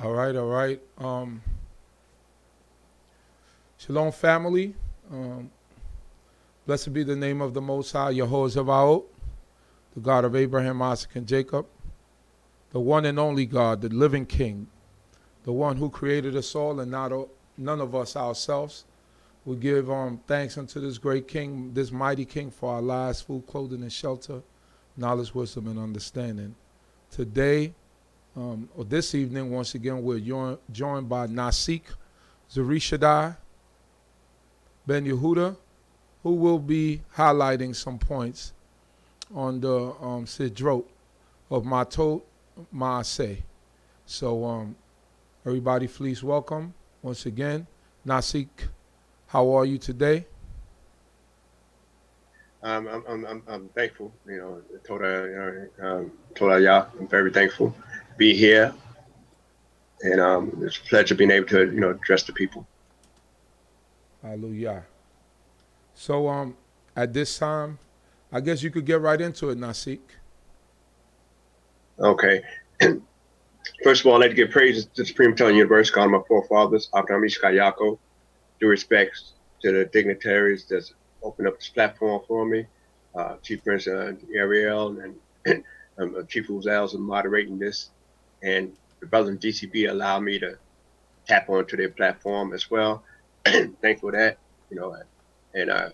All right, all right. Shalom, family. Blessed be the name of the Most High, Yehudah, the God of Abraham, Isaac, and Jacob, the one and only God, the living King, the one who created us all and none of us ourselves. We give thanks unto this great King, this mighty King, for our lives, food, clothing, and shelter, knowledge, wisdom, and understanding. Today, or this evening, once again, we're joined by Nasik, Zurishaddai, Ben Yehudah, who will be highlighting some points on the Sidroth of Matot, Masei. So, everybody, please welcome once again Nasik. How are you today? I'm thankful. Torah YAH. I'm very thankful to be here, and it's a pleasure being able to address the people. Hallelujah. So, at this time, I guess you could get right into it, Nasik. Okay. First of all, I'd like to give praise to the Supreme Telling Universe, God, my forefathers, Abraham, Ishak, Yaakov. Due respects to the dignitaries that's opened up this platform for me, Chief Prince Ariel and Chief Uzals are moderating this, and the brothers in D.C.B allow me to tap onto their platform as well. Thankful for that, and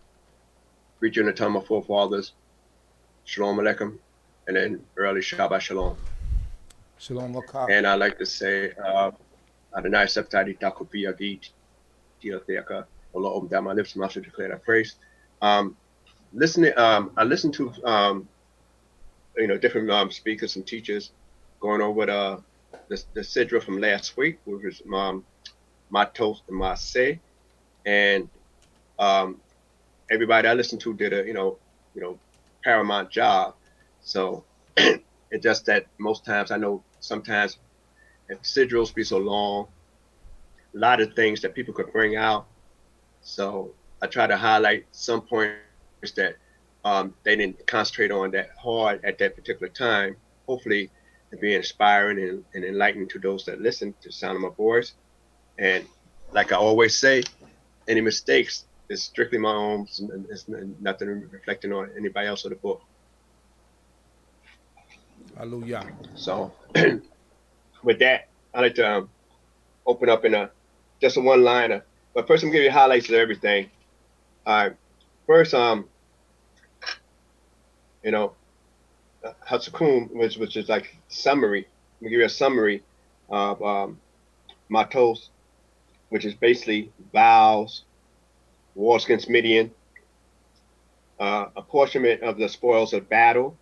reach in the time of my forefathers, Shalom Aleichem, and then early Shabbat Shalom. Shalom Lakah. And I'd like to say, Adonai Septadi Takopi Agit, Theaka, Allah opened down my lips, and I should declare that praise. I listened to different speakers and teachers going over the Sidroth from last week, which was Matot and Masei, and everybody I listened to did a paramount job. So it's just that most times I know sometimes if Sidroths be so long, a lot of things that people could bring out. So I try to highlight some points that they didn't concentrate on that hard at that particular time. Hopefully to be inspiring and enlightening to those that listen to the sound of my voice. And like I always say, any mistakes is strictly my own. It's nothing reflecting on anybody else or the book. Hallelujah. So with that, I'd like to open up in just a one-liner. But first, I'm gonna give you highlights of everything. First, Hatsukum, which is like summary. I'm gonna give you a summary of Matos, which is basically vows, wars against Midian, apportionment of the spoils of battle,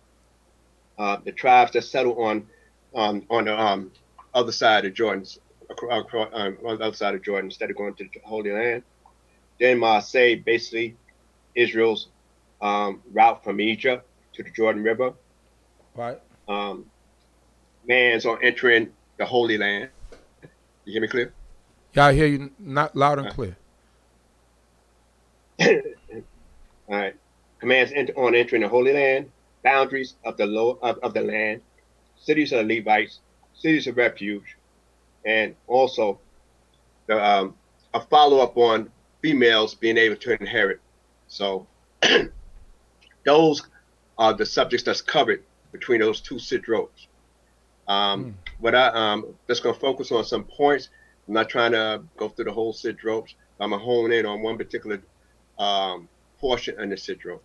the tribes that settle on the other side of Jordan, on the other side of Jordan, instead of going to the Holy Land. Then Masei, basically Israel's route from Egypt to the Jordan River. Right. Man's on entering the Holy Land. You hear me clear? Yeah, I hear you not loud and clear. All right. Commands on entering the Holy Land, boundaries of the land, cities of the Levites, cities of refuge, and also a follow-up on females being able to inherit. So those are the subjects that's covered between those two Sidroths. But I just going to focus on some points. I'm not trying to go through the whole Sidroth. I'm going to hone in on one particular portion in the Sidroth.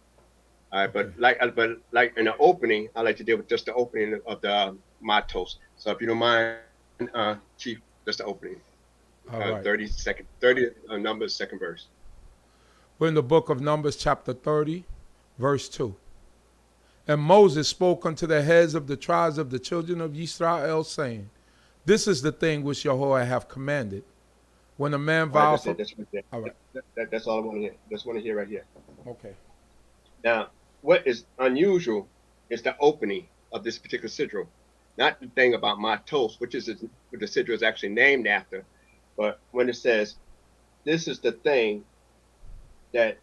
All right, okay. but like in the opening, I like to deal with just the opening of the Matos. So if you don't mind, Chief, just the opening. Right. 30 Numbers, second verse. We're in the book of Numbers, chapter 30, verse 2. And Moses spoke unto the heads of the tribes of the children of Yisrael, saying, this is the thing which Yehodah hath commanded. When a man vows... Right, all right. That's all I want to hear. Just want to hear right here. Okay. Now, what is unusual is the opening of this particular Sidroth. Not the thing about Matos, which is what the Sidroth is actually named after, but when it says, this is the thing that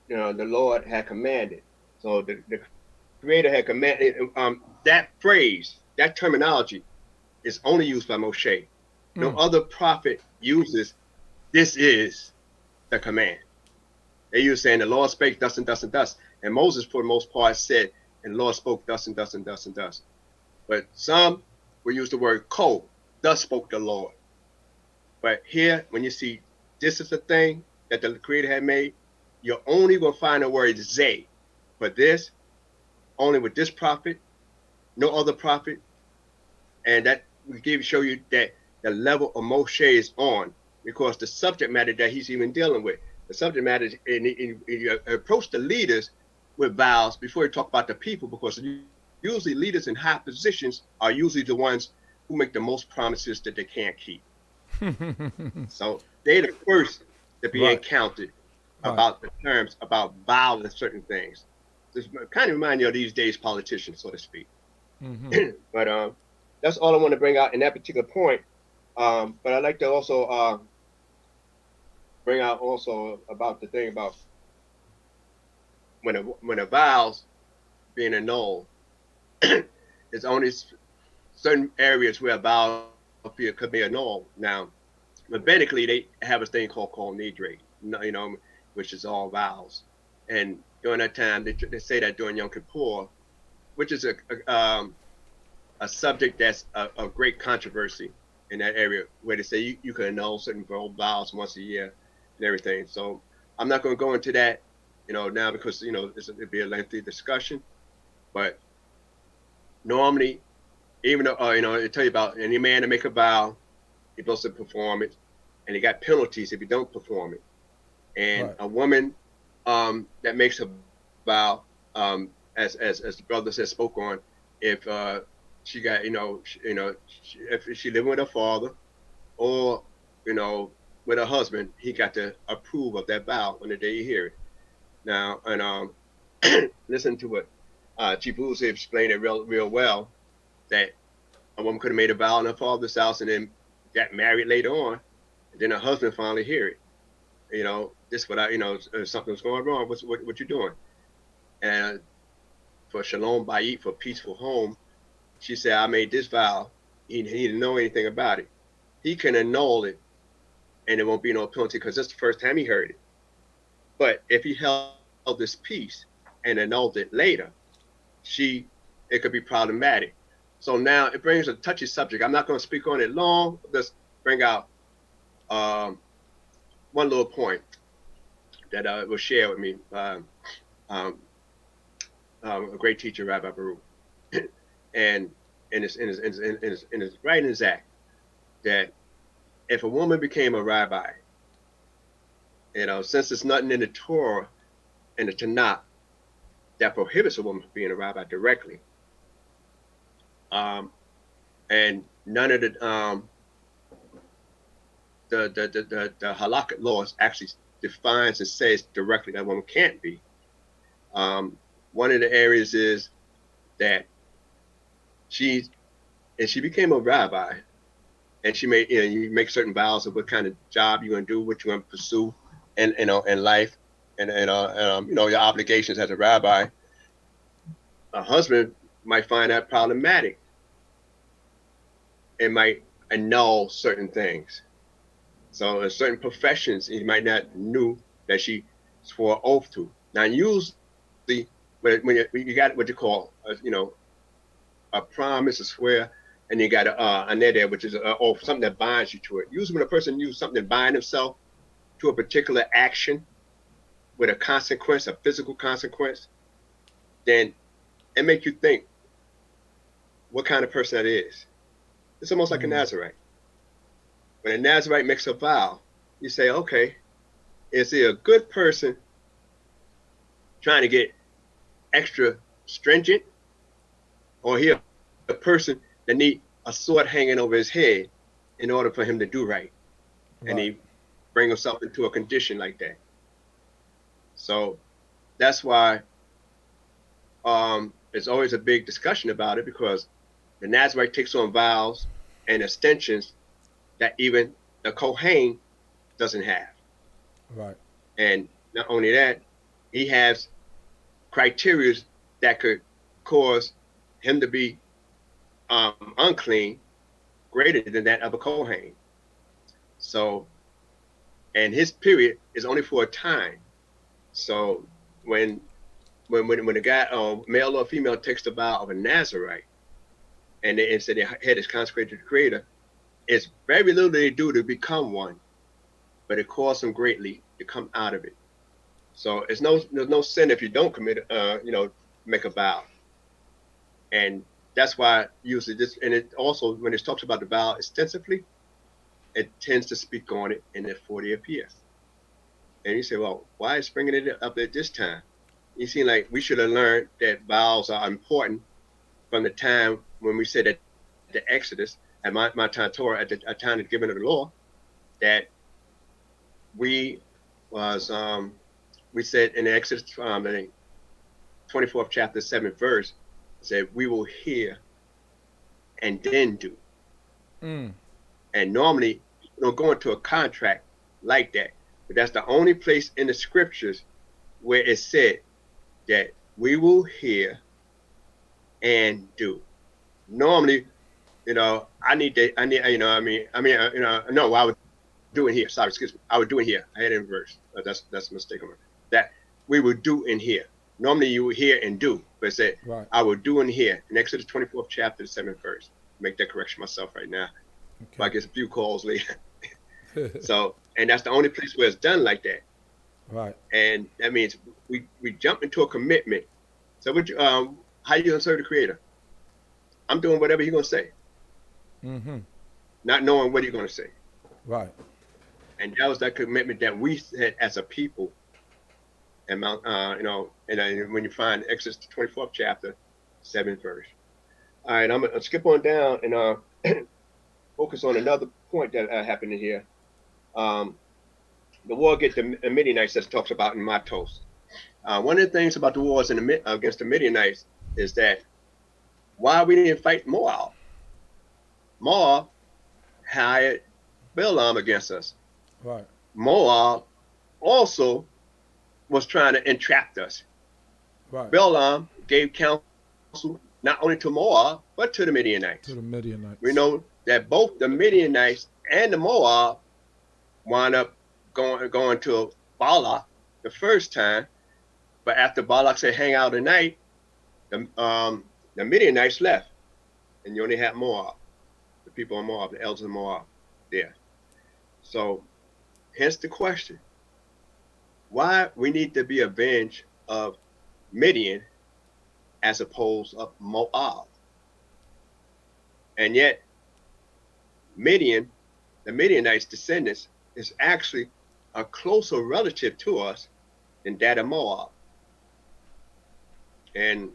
the Lord had commanded. So the Creator had commanded. That phrase, that terminology, is only used by Moshe. No other prophet uses, this is the command. They use saying the Lord spake thus and thus and thus. And Moses, for the most part, said, and the Lord spoke thus and thus and thus and thus. But some will use the word ko, thus spoke the Lord. But here, when you see this is the thing that the Creator had made, you're only going to find the word zay. But this, only with this prophet, no other prophet. And that will show you that the level of Moshe is on, because the subject matter that he's even dealing with, the subject matter is, and you approach the leaders with vows before you talk about the people, because usually leaders in high positions are usually the ones who make the most promises that they can't keep. So they're the first to be encountered about the terms, about vows and certain things. This kind of remind you of these days politicians, so to speak. But that's all I want to bring out in that particular point. But I'd like to also bring out also about the thing about when a vows being annulled, it's only certain areas where a vow could be annulled. Now, rabbinically, they have a thing called Kol Nidre, you know, which is all vows. And during that time, they say that during Yom Kippur, which is a subject that's of great controversy in that area, where they say you can annul certain vows once a year and everything. So I'm not going to go into that, you know, now, because, you know, it'd be a lengthy discussion. But normally, even though, you know, they tell you about any man to make a vow, he's supposed to perform it, and he got penalties if you don't perform it. And a woman that makes a vow, as the brothers have spoke on, if she got, if she living with her father, or, you know, with her husband, he got to approve of that vow on the day you hear it. Now, and listen to what Chief Uzi explained it real well, that a woman could have made a vow in her father's house and then got married later on, and then her husband finally hear it. You know, this what something's going wrong. What you doing? And for Shalom Bayit, for peaceful home, she said, I made this vow. He didn't know anything about it. He can annul it, and there won't be no penalty, because that's the first time he heard it. But if he held this peace and annulled it later, it could be problematic. So now it brings a touchy subject. I'm not going to speak on it long. Let's bring out one little point that was shared with me a great teacher, Rabbi Baruch, and in his writing is that if a woman became a rabbi, you know, since there's nothing in the Torah and the Tanakh that prohibits a woman from being a rabbi directly, and none of the halakhic laws actually defines and says directly that a woman can't be. One of the areas is that she became a rabbi, and she made, you make certain vows of what kind of job you're going to do, what you're going to pursue, and in life, and your obligations as a rabbi. A husband might find that problematic. It might annul certain things. So in certain professions, he might not knew that she swore oath to. Now, usually, when you got what you call, a promise, a swear, and you got a neder, which is an oath, something that binds you to it. Usually, when a person uses something to bind himself to a particular action with a consequence, a physical consequence, then it makes you think what kind of person that is. It's almost like a Nazarite. When a Nazarite makes a vow, you say, okay, is he a good person trying to get extra stringent, or he a person that need a sword hanging over his head in order for him to do right? And he bring himself into a condition like that. So that's why there's always a big discussion about it, because the Nazarite takes on vows and extensions that even the Kohen doesn't have. Right. And not only that, he has criteria that could cause him to be unclean greater than that of a Kohen. So, and his period is only for a time. So when a guy, male or female, takes the vow of a Nazarite, and they said their head is consecrated to the Creator, it's very little they do to become one, but it costs them greatly to come out of it. So there's no sin if you don't commit, make a vow. And that's why usually this, and it also, when it talks about the vow extensively, it tends to speak on it in the 40th year. And you say, well, why is bringing it up at this time? You seem like we should have learned that vows are important from the time when we said that the Exodus, at my time Torah, at the time of the giving of the law, that we was, we said in Exodus, the 24th chapter, 7th verse, said, we will hear and then do. And normally, you don't go into a contract like that. But that's the only place in the scriptures where it said that we will hear and do. Normally, no, I would do in here. Sorry, excuse me. I would do in here. I had it in verse. That's a mistake on it. That we would do in here. Normally you would hear and do, but it said, right. I will do in here. In Exodus 24th chapter, the 7th verse. Make that correction myself right now. Okay. If I get a few calls later. So, and that's the only place where it's done like that. Right. And that means we jump into a commitment. So how you gonna serve the Creator? I'm doing whatever He's gonna say. Not knowing what He's gonna say. Right. And that was that commitment that we had as a people. And when you find Exodus 24th chapter, 7th verse. All right, I'm gonna skip on down and focus on another point that happened in here. The war against the Midianites that talks about in Matot. One of the things about the wars against the Midianites is that why we didn't fight Moab. Moab hired Balaam against us. Right. Moab also was trying to entrap us. Right. Balaam gave counsel not only to Moab, but to the Midianites. We know that both the Midianites and the Moab wound up going to Balak the first time, but after Balak said hang out tonight, the Midianites left, and you only had Moab, the people of Moab, the elders of Moab there. So hence the question, why we need to be avenged of Midian as opposed of Moab. And yet Midian, the Midianites' descendants, is actually a closer relative to us than that of Moab. And,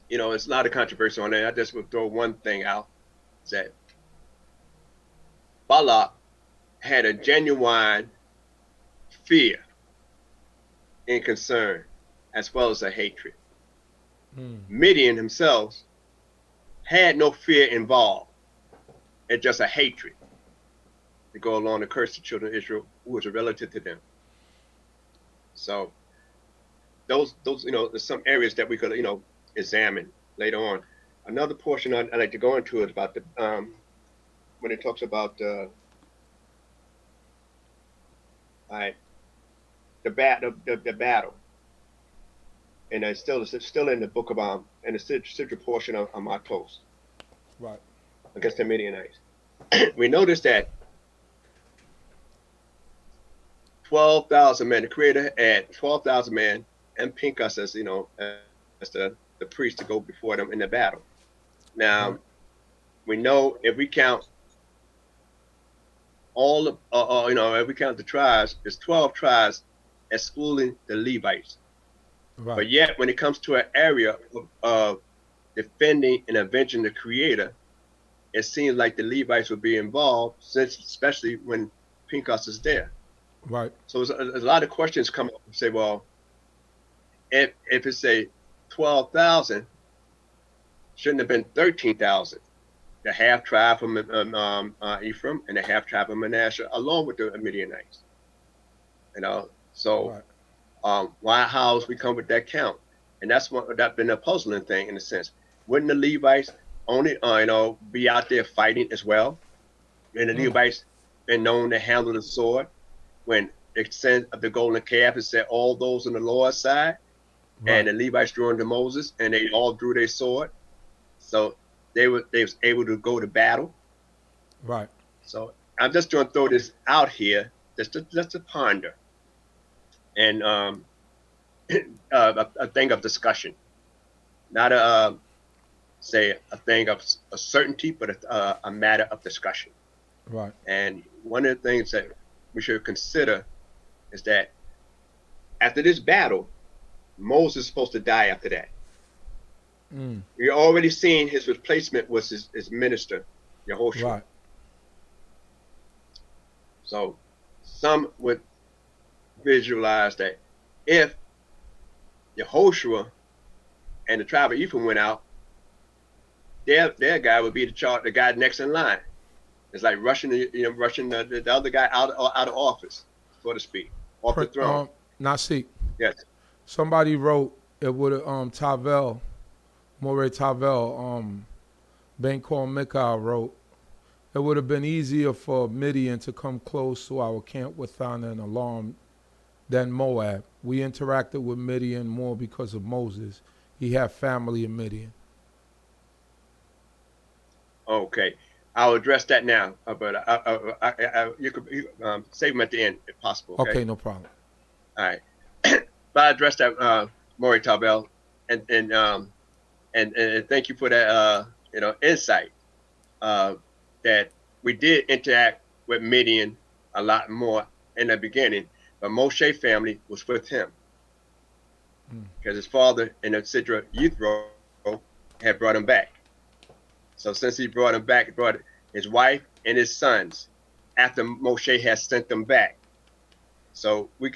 it's a lot of controversy on that. I just would throw one thing out, is that Balak had a genuine fear and concern, as well as a hatred. Midian himself had no fear involved. It's just a hatred to go along to curse the children of Israel, who was a relative to them. So those there's some areas that we could examine later on. Another portion I'd like to go into is about the when it talks about the battle, and it's still in the book of in the Sidroth portion of Matot, right, against the Midianites. We noticed that 12,000 men. The Creator had 12,000 men, and Pinchas as as the priest to go before them in the battle. Now, we know if we count all of, if we count the tribes, it's 12 tribes, excluding the Levites. Right. But yet, when it comes to an area of defending and avenging the Creator, it seems like the Levites would be involved, especially when Pinchas is there. Right. So there's a lot of questions come up and say, well, if it's say 12,000, shouldn't have been 13,000. The half tribe from Ephraim and the half tribe of Manasseh, along with the Midianites. So right. How's we come with that count? And that's been a puzzling thing in a sense. Wouldn't the Levites only be out there fighting as well? And the Levites been known to handle the sword. When they sent of the golden calf, it said all those on the Lord's side, and the Levites drew unto Moses, and they all drew their sword. So they was able to go to battle. Right. So I'm just going to throw this out here, just to ponder, and a thing of discussion, not a say a thing of a certainty, but a matter of discussion. Right. And one of the things that we should consider is that after this battle, Moses is supposed to die after that. We already seen his replacement was his minister, Yehoshua. Right. So some would visualize that if Yehoshua and the tribe of Ephraim went out, their guy would be the guy next in line. It's like rushing the other guy out of office, so to speak, off the throne. Nasik. Yes. Somebody wrote it would Tavel, Moreh Tavel, Ben Kol Mikal wrote, it would have been easier for Midian to come close to our camp with thunder and alarm than Moab. We interacted with Midian more because of Moses. He had family in Midian. Okay, I'll address that now, but you could save them at the end if possible. Okay, no problem. All right, but I addressed that, Moreh Tavel, and thank you for that insight. That we did interact with Midian a lot more in the beginning, but Moshe family was with him because his father and the Sidroth Yithro had brought him back. So since he brought him back, he brought his wife and his sons after Moshe had sent them back. So we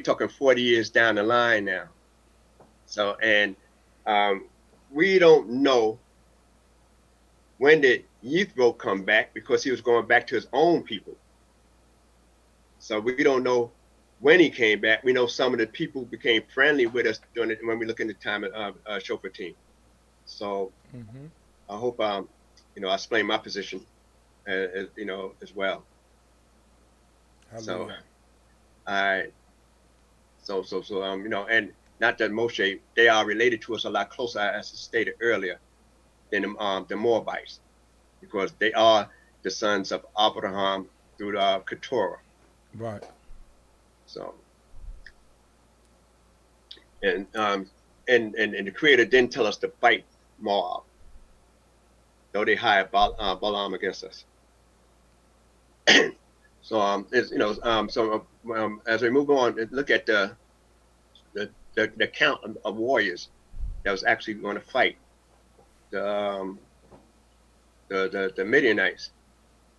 talking 40 years down the line now. So, and we don't know when did Yithro come back, because he was going back to his own people. So we don't know when he came back. We know some of the people became friendly with us during it when we look in the time of Shofar team. So I hope I explain my position, as well. Hallelujah. So and not that Moshe, they are related to us a lot closer, as stated earlier, than the Moabites, because they are the sons of Abraham through the Keturah. Right. So, and the Creator didn't tell us to fight Moab, though they hired Balaam against us. So as we move on and look at the count of warriors that was actually going to fight the Midianites,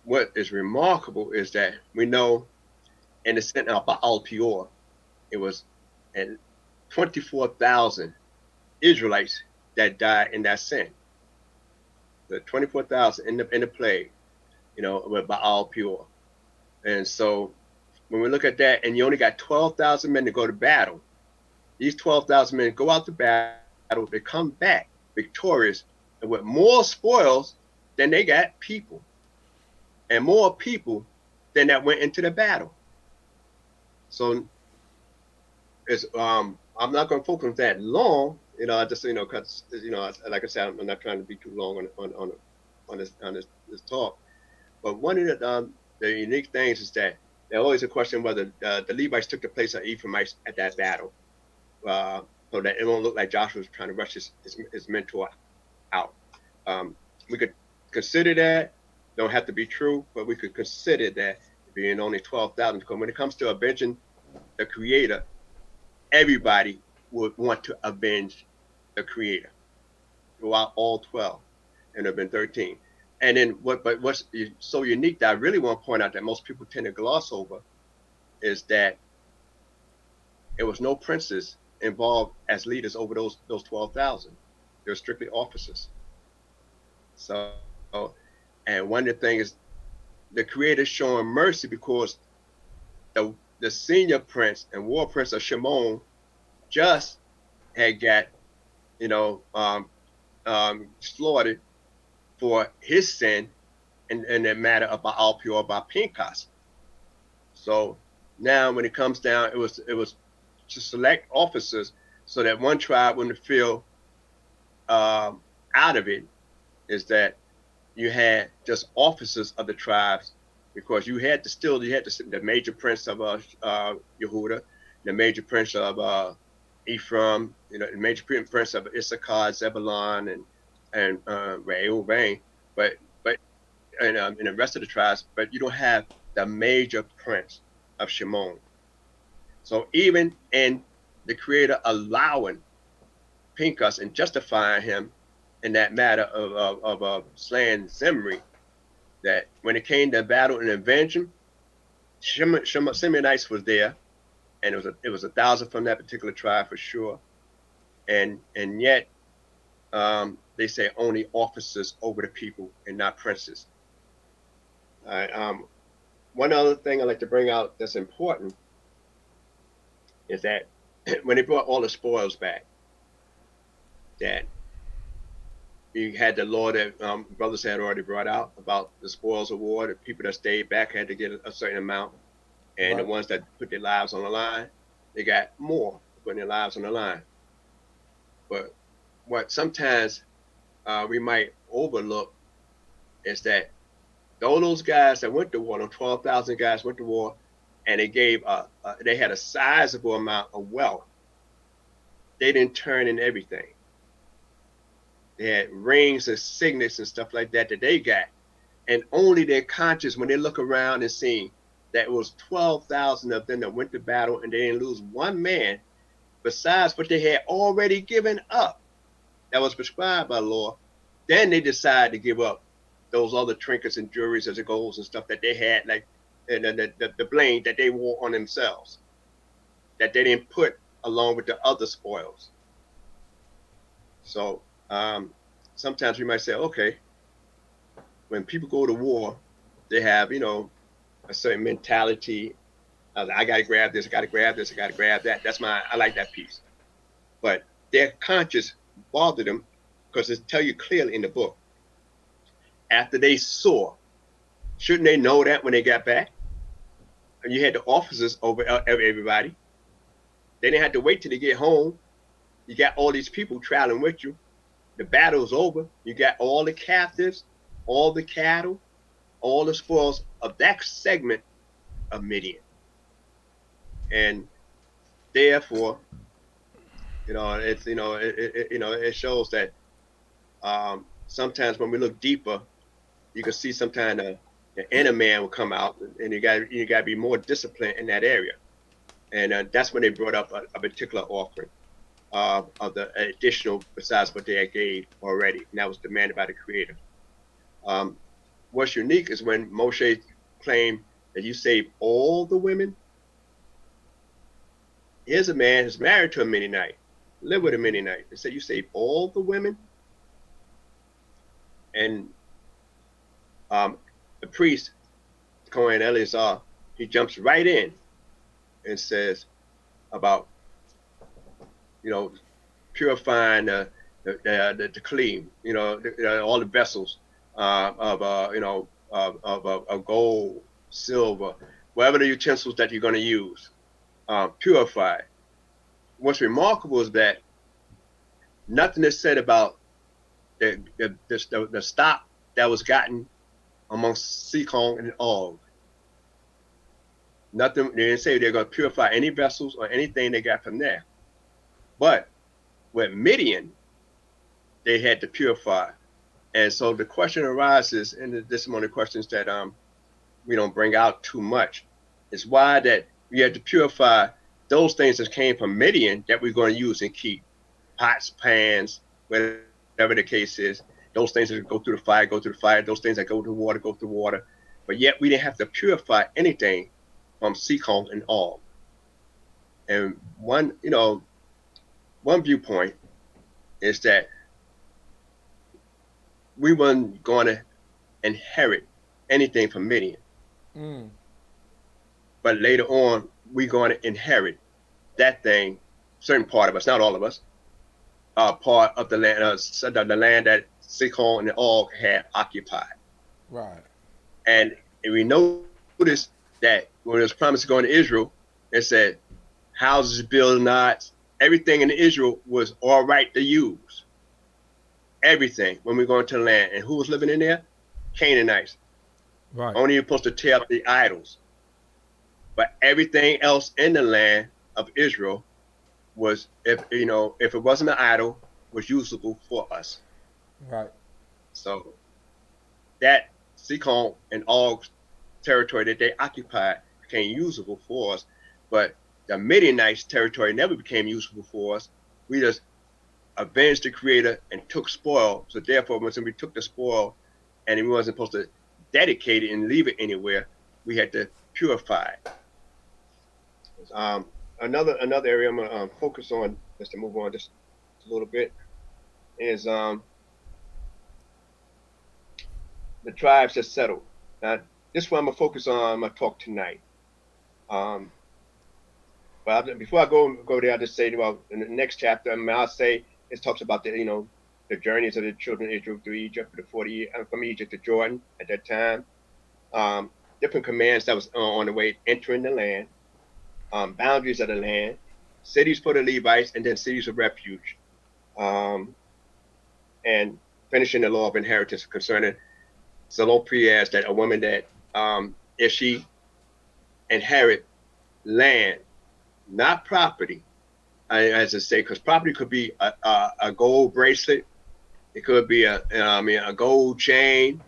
what is remarkable is that we know in the center of Baal Peor, it was 24,000 Israelites that died in that sin. The 24,000 in the plague, with Baal Peor. And so when we look at that, and you only got 12,000 men to go to battle, these 12,000 men go out to battle, they come back victorious and with more spoils than they got people, and more people than that went into the battle. So it's I'm not going to focus on that long, just because like I said, I'm not trying to be too long on this talk. But one of the unique things is that there's always a question whether the Levites took the place of Ephraimites at that battle, so that it won't look like Joshua was trying to rush his mentor out. We could consider that. Don't have to be true, but we could consider that being only 12,000. Because when it comes to avenging the Creator, everybody would want to avenge the Creator throughout all 12, and there have been 13. And then what's so unique that I really want to point out that most people tend to gloss over is that there was no princes involved as leaders over those 12,000. They were strictly officers. So, and one of the things is the Creator showing mercy, because the senior prince and war prince of Shimon just had got slaughtered for his sin in the matter of Baal Peor by Pinchas. So now when it comes down, it was to select officers so that one tribe wouldn't feel out of it, is that you had just officers of the tribes, because you had the major prince of Yehudah, the major prince of Ephraim, the major prince of Issachar, Zebulon, and Reuben, but and the rest of the tribes, but you don't have the major prince of Shimon. So even in the Creator allowing Pinchas and justifying him in that matter of slaying Zimri, that when it came to battle and invention, Simeonites was there, and it was 1,000 from that particular tribe for sure, and yet they say only officers over the people and not princes. All right. One other thing I'd like to bring out that's important is that when they brought all the spoils back, that you had the law that brothers had already brought out about the spoils of war. The people that stayed back had to get a certain amount, and the ones that put their lives on the line, they got more, putting their lives on the line. But what sometimes we might overlook is that all those guys that went to war, those 12,000 guys went to war, and they gave they had a sizable amount of wealth. They didn't turn in everything. They had rings and signets and stuff like that they got, and only their conscience, when they look around and see that it was 12,000 of them that went to battle and they didn't lose one man, besides what they had already given up that was prescribed by law, then they decide to give up those other trinkets and jewelries as the golds and stuff that they had, like the bling that they wore on themselves, that they didn't put along with the other spoils. So sometimes we might say, okay, when people go to war, they have, a certain mentality. I got to grab this, I got to grab this, I got to grab that. I like that piece. But their conscience bothered them, because it tell you clearly in the book, after they saw, shouldn't they know that when they got back? And you had the officers over everybody. They didn't have to wait till they get home. You got all these people traveling with you. The battle's over. You got all the captives, all the cattle, all the spoils of that segment of Midian. And therefore, it shows that sometimes when we look deeper, you can see sometimes the inner man will come out, and you got to be more disciplined in that area. And that's when they brought up a particular offering of the additional besides what they had gave already, and that was demanded by the Creator. What's unique is when Moshe claimed that you saved all the women. Here's a man who's married to a Midianite, live with a Midianite. They said you saved all the women, and the priest, Cohen Eleazar, he jumps right in and says about, purifying the kli, all the vessels of gold, silver, whatever the utensils that you're going to use, purified. What's remarkable is that nothing is said about the stock that was gotten amongst Sikon and Og. Nothing, they didn't say they're going to purify any vessels or anything they got from there. But with Midian, they had to purify. And so the question arises, and this is one of the questions that we don't bring out too much, is why that we had to purify those things that came from Midian that we're going to use and keep, pots, pans, whatever the case is. Those things that go through the fire, go through the fire. Those things that go through water, go through water. But yet we didn't have to purify anything from Sikon and Og. And one viewpoint is that we weren't going to inherit anything from Midian. But later on, we're going to inherit that thing, certain part of us, not all of us, part of the land that Sikon and Og had occupied. Right. And we noticed that when it was promised to go into Israel, it said houses built not, everything in Israel was all right to use. Everything when we go into the land. And who was living in there? Canaanites. Right. Only you're supposed to tear up the idols. But everything else in the land of Israel was, if it wasn't an idol, was usable for us. Right. So that Sikon and all territory that they occupied became usable for us. But the Midianites territory never became usable for us. We just avenged the Creator and took spoil. So therefore, when we took the spoil and we wasn't supposed to dedicate it and leave it anywhere, we had to purify it. Another area I'm gonna focus on, just to move on just a little bit, is the tribes that settled. Now, this one I'm gonna focus on. I'm gonna talk tonight. But before I go there, I'll just say, well, in the next chapter, Masei, it talks about the journeys of the children of Israel through Egypt for the 40 years, from Egypt to Jordan at that time. Different commands that was on the way entering the land. Boundaries of the land, cities for the Levites, and then cities of refuge, and finishing the law of inheritance concerning Zelophehad, that a woman that if she inherit land, not property, as I say, because property could be a gold bracelet, it could be a gold chain,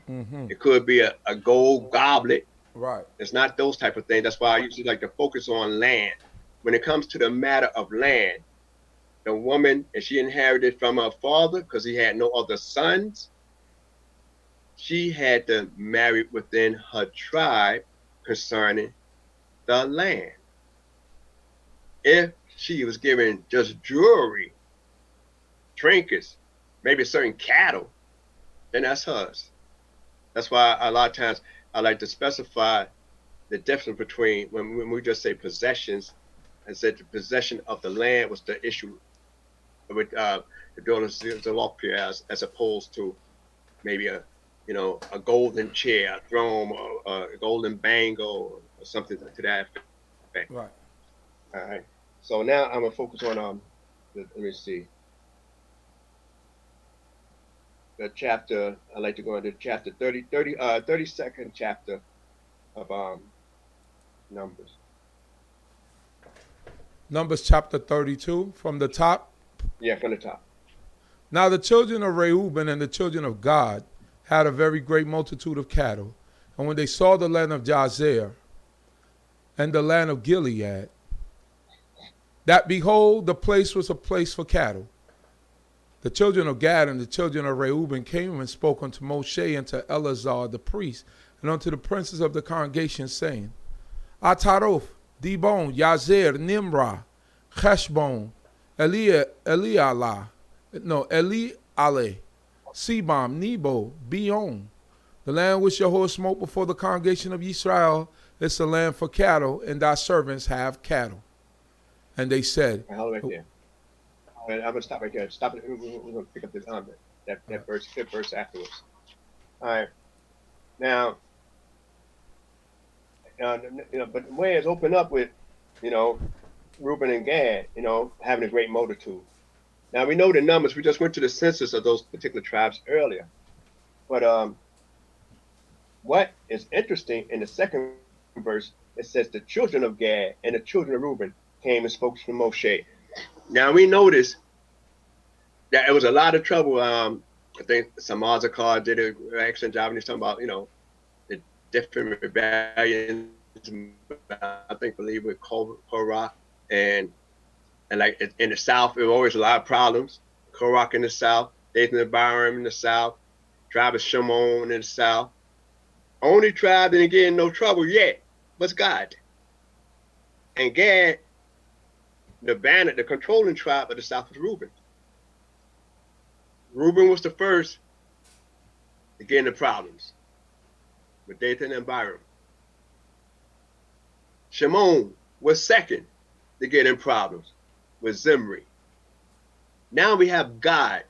it could be a gold goblet. Right. It's not those type of things. That's why I usually like to focus on land. When it comes to the matter of land, the woman, if she inherited from her father because he had no other sons, she had to marry within her tribe concerning the land. If she was given just jewelry, trinkets, maybe certain cattle, then that's hers. That's why a lot of times I like to specify the difference between when we just say possessions, and said the possession of the land was the issue with the daughters of Zelophehad, as opposed to maybe a golden chair, a throne, or a golden bangle, or something to that effect. Right. All right. So now I'm gonna focus on let me see. The chapter, I like to go into chapter 32nd chapter of Numbers. Numbers chapter 32 from the top. Yeah, from the top. Now the children of Reuben and the children of Gad had a very great multitude of cattle. And when they saw the land of Jazer and the land of Gilead, that behold, the place was a place for cattle. The children of Gad and the children of Reuben came and spoke unto Moshe and to Eleazar the priest, and unto the princes of the congregation, saying, Ataroth, Dibon, Yazer, Nimrah, Cheshbon, Eliale, Sebam, Nebo, Beon. The land which Yahuwah smote before the congregation of Yisrael is a land for cattle, and thy servants have cattle. And they said, Hold right there. I'm gonna stop right there. Stop it. We're gonna pick up this that verse afterwards. All right. Now, but the way it's opened up with, Reuben and Gad, having a great multitude. Now we know the numbers. We just went to the census of those particular tribes earlier. But what is interesting in the second verse, it says the children of Gad and the children of Reuben came and spoke to Moshe. Now we notice that it was a lot of trouble. I think Samazakar did an excellent job, and he's talking about, the different rebellions. I believe with Korah and like in the South, there were always a lot of problems. Korah in the South, Dathan and Abiram in the South, tribe of Shimon in the South. Only tribe that didn't get in no trouble yet was God. And Gad, the controlling tribe of the South, was Reuben. Reuben was the first to get into problems with Dathan and Abiram. Shimon was second to get in problems with Zimri. Now we have God.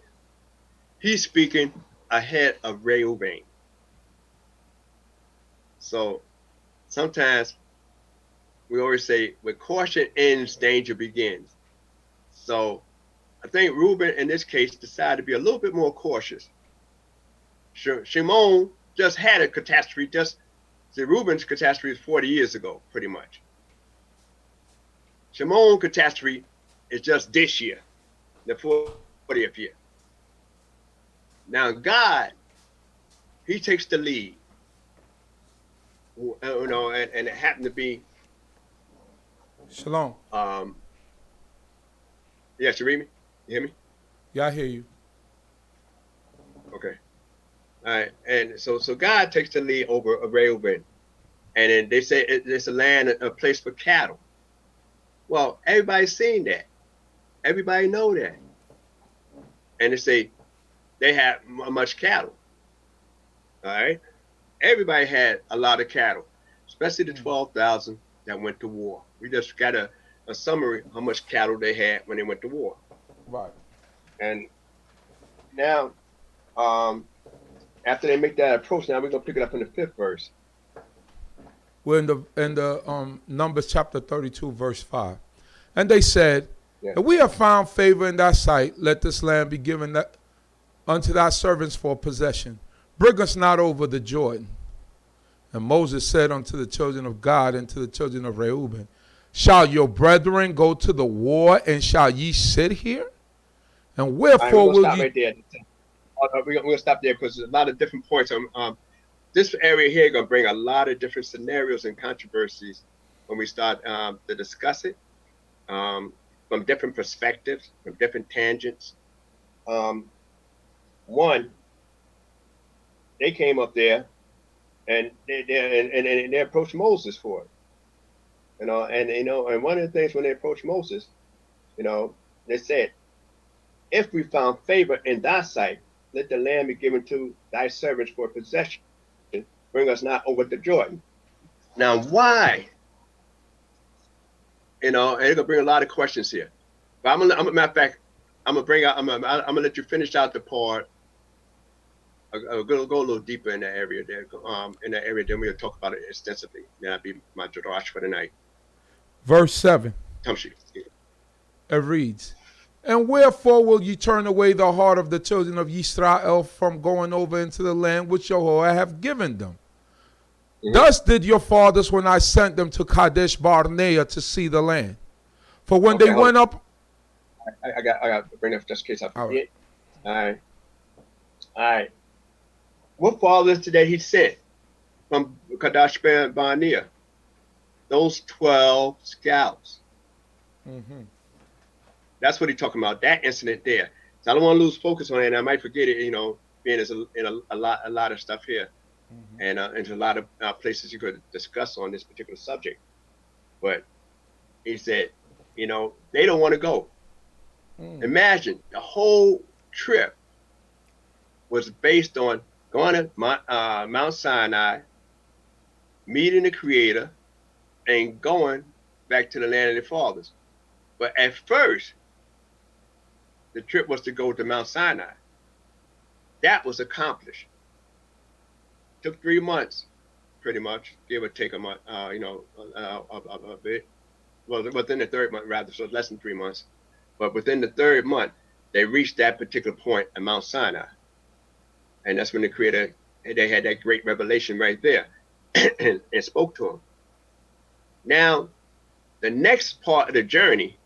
He's speaking ahead of Reuben. So sometimes we always say, with caution ends, danger begins. So I think Reuben, in this case, decided to be a little bit more cautious. Shimon just had a catastrophe. Reuben's catastrophe is 40 years ago, pretty much. Shimon's catastrophe is just this year, the 40th year. Now God, he takes the lead. And it happened to be Shalom. Yes, you read me? You hear me? Yeah, I hear you. Okay. All right. And so God takes the lead over Reuben. And then they say it's a land, a place for cattle. Well, everybody's seen that. Everybody know that. And they say they have much cattle. All right. Everybody had a lot of cattle, especially the 12,000 that went to war. We just got a summary of how much cattle they had when they went to war. Right. And now, after they make that approach, now we're gonna pick it up in the 5th verse. We're in the Numbers chapter 32, verse 5. And they said, Yeah. if we have found favor in thy sight, let this land be given unto thy servants for possession. Bring us not over the Jordan. And Moses said unto the children of God and to the children of Reuben, shall your brethren go to the war, and shall ye sit here? And wherefore will ye... Right there. We're going to stop there because there's a lot of different points. This area here is going to bring a lot of different scenarios and controversies when we start to discuss it from different perspectives, from different tangents. One, they came up there and they approached Moses for it. And one of the things when they approached Moses, they said, if we found favor in thy sight, let the land be given to thy servants for possession. Bring us not over the Jordan. Now, why? And it's gonna bring a lot of questions here. But matter of fact, I'm gonna let you finish out the part. I'll go a little deeper in that area there. Then we'll talk about it extensively. That'll be my Jodrash for the night. Verse 7. It reads, and wherefore will ye turn away the heart of the children of Yisrael from going over into the land which Yehudah have given them? Mm-hmm. Thus did your fathers when I sent them to Kadesh Barnea to see the land. For when they went up... I got to bring up just in case I forget. All right. What fathers today he sent from Kadesh Barnea? Those 12 scouts. Mm-hmm. That's what he's talking about, that incident there. So I don't want to lose focus on it, and I might forget it, being there's a lot of stuff here. Mm-hmm. And there's a lot of places you could discuss on this particular subject. But he said, they don't want to go. Imagine the whole trip was based on going to Mount Sinai, meeting the Creator, and going back to the land of their fathers. But at first, the trip was to go to Mount Sinai. That was accomplished. Took 3 months, pretty much, give or take a month, a bit. Well, within the 3rd month, rather, so less than 3 months. But within the 3rd month, they reached that particular point at Mount Sinai. And that's when the Creator, they had that great revelation right there and spoke to them. Now, the next part of the journey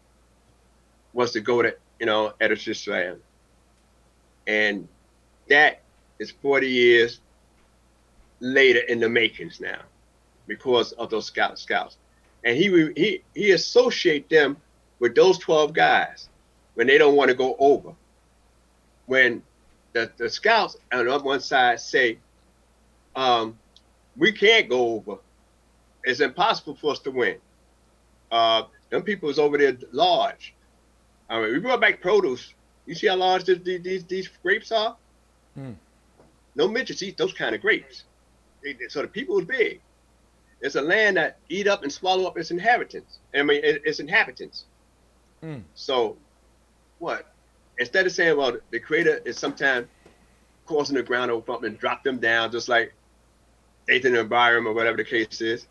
was to go to, Eretz Yisrael. And that is 40 years later in the makings now because of those scouts. And he associate them with those 12 guys when they don't want to go over. When the scouts on one side say, we can't go over. It's impossible for us to win. Them people is over there large. I mean, we brought back produce. You see how large these grapes are? No midgets eat those kind of grapes. So the people is big. It's a land that eat up and swallow up its inhabitants. Its inhabitants. So what? Instead of saying, well, the Creator is sometimes causing the ground to open up and drop them down, just like eighth in the environment, or whatever the case is.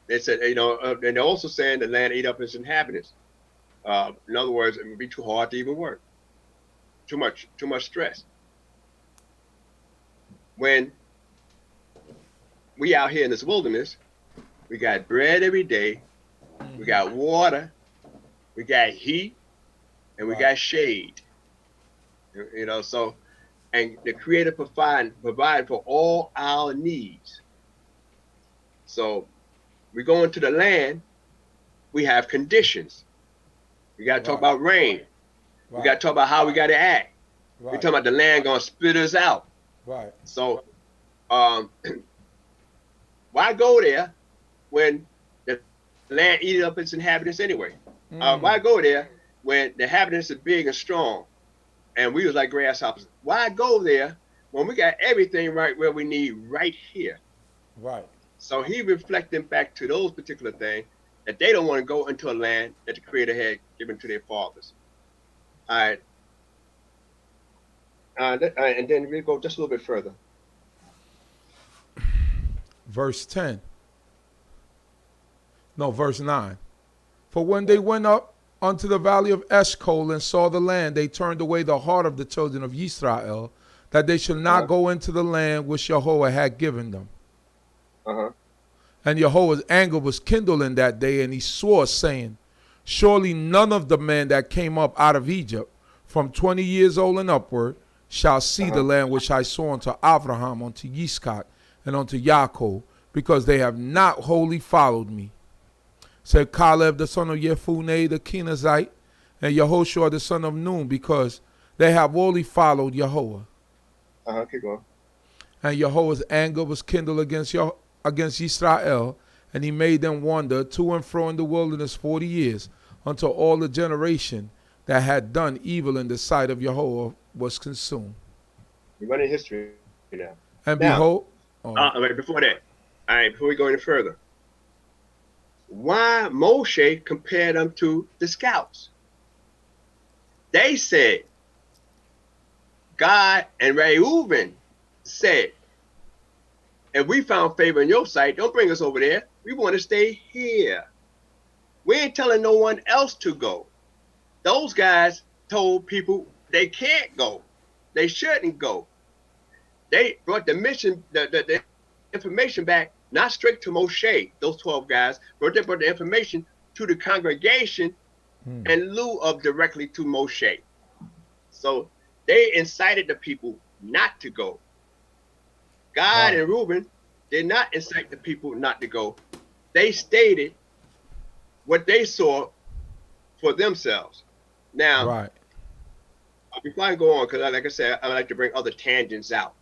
They said, and they're also saying the land ate up its inhabitants. In other words, it would be too hard to even work. Too much stress. When we out here in this wilderness, we got bread every day, we got water, we got heat, and we got shade. So, and the Creator provide for all our needs. So we go into the land, we have conditions. We got to talk about rain. We got to talk about how we got to act. We're talking about the land going to spit us out. Right. So, why go there when the land eats up its inhabitants anyway? Why go there when the inhabitants are big and strong and we was like grasshoppers? Why go there when we got everything right where we need right here? Right. So he reflecting back to those particular things that they don't want to go into a land that the Creator had given to their fathers. All right. And then we go just a little bit further. Verse 10. No, verse 9. For when they went up unto the valley of Eshcol and saw the land, they turned away the heart of the children of Yisrael, that they should not go into the land which Jehovah had given them. And Jehovah's anger was kindled in that day, and he swore, saying, surely none of the men that came up out of Egypt from 20 years old and upward shall see the land which I swore unto Abraham, unto Yitzchak, and unto Yaakov, because they have not wholly followed me. Said Caleb the son of Yehudah the Kenizzite, and Yehoshua the son of Nun, because they have wholly followed Jehovah. Keep going. And Jehovah's anger was kindled against Yisrael, and he made them wander to and fro in the wilderness 40 years, until all the generation that had done evil in the sight of Jehovah was consumed. We're running history now. And behold, before that, all right, before we go any further, why Moshe compared them to the scouts? They said, God and Reuben said, if we found favor in your sight, don't bring us over there. We want to stay here. We ain't telling no one else to go. Those guys told people they can't go. They shouldn't go. They brought the mission, the information back, not straight to Moshe, those 12 guys, but they brought the information to the congregation in lieu of directly to Moshe. So they incited the people not to go. God and Reuben did not incite the people not to go. They stated what they saw for themselves. Now, before I go on, because like I said, I like to bring other tangents out.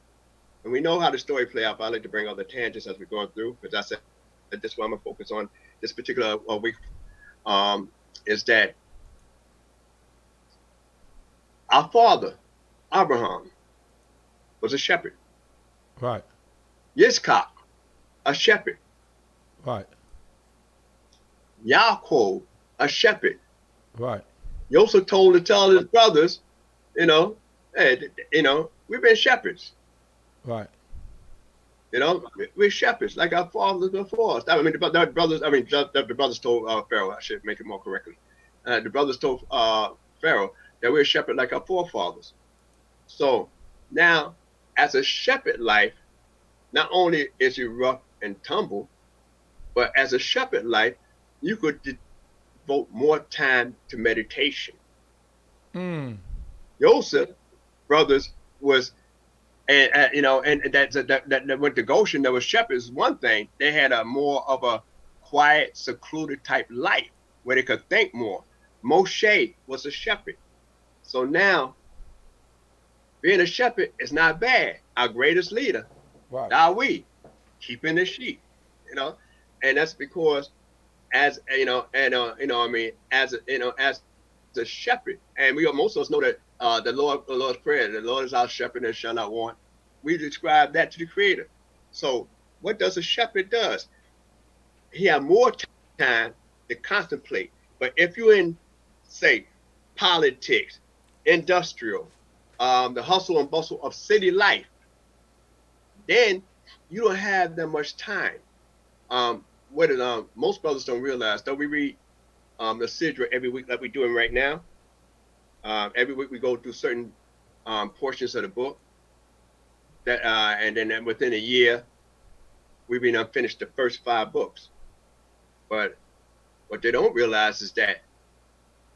And we know how the story play out, but I like to bring other tangents as we're going through, because I said that this is what I'm going to focus on this particular week, is that our father, Abraham, was a shepherd. Right. Yitzchak, a shepherd. Right. Yaakov, a shepherd. Right. He also told to tell his brothers, hey, we've been shepherds. Right. We're shepherds like our fathers before us. I mean, the brothers told Pharaoh, I should make it more correctly. The brothers told Pharaoh that we're a shepherd like our forefathers. So now, as a shepherd life, not only is it rough and tumble, but as a shepherd life, you could devote more time to meditation. Joseph, brothers, was, and that went to Goshen. There was shepherds. One thing, they had a more of a quiet, secluded type life where they could think more. Moshe was a shepherd. So now, being a shepherd is not bad. Our greatest leader, are we keeping the sheep, and that's because as a shepherd, and most of us know that the Lord's prayer, the Lord is our shepherd and shall not want. We describe that to the Creator. So what does a shepherd does? He has more time to contemplate. But if you're in, say, politics, industrial, the hustle and bustle of city life, then you don't have that much time. Most brothers don't realize, though we read the Sidroth every week like we're doing right now. Every week we go through certain portions of the book that, and then within a year, we've been finished the first 5 books. But what they don't realize is that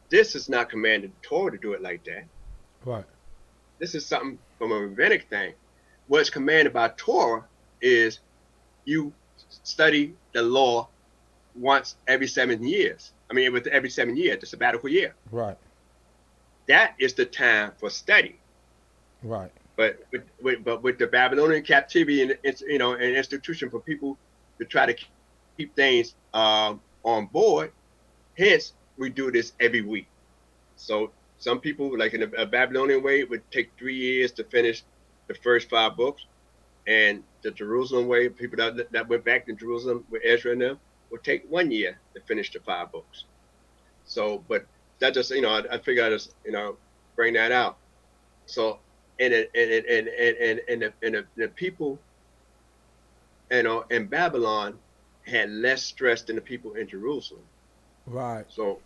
this is not commanded the Torah to do it like that. Right. This is something from a rabbinic thing. What's commanded by Torah is you study the law once every 7 years. I mean, with every 7 years, the sabbatical year. Right. That is the time for study. Right. But with the Babylonian captivity and an institution for people to try to keep things on board, hence we do this every week. So some people, like in a Babylonian way, it would take 3 years to finish the first 5 books, and the Jerusalem way, people that went back to Jerusalem with Ezra and them, would take 1 year to finish the 5 books. So, but that just I figured I'd just bring that out. So, and the people in Babylon had less stress than the people in Jerusalem. Right. So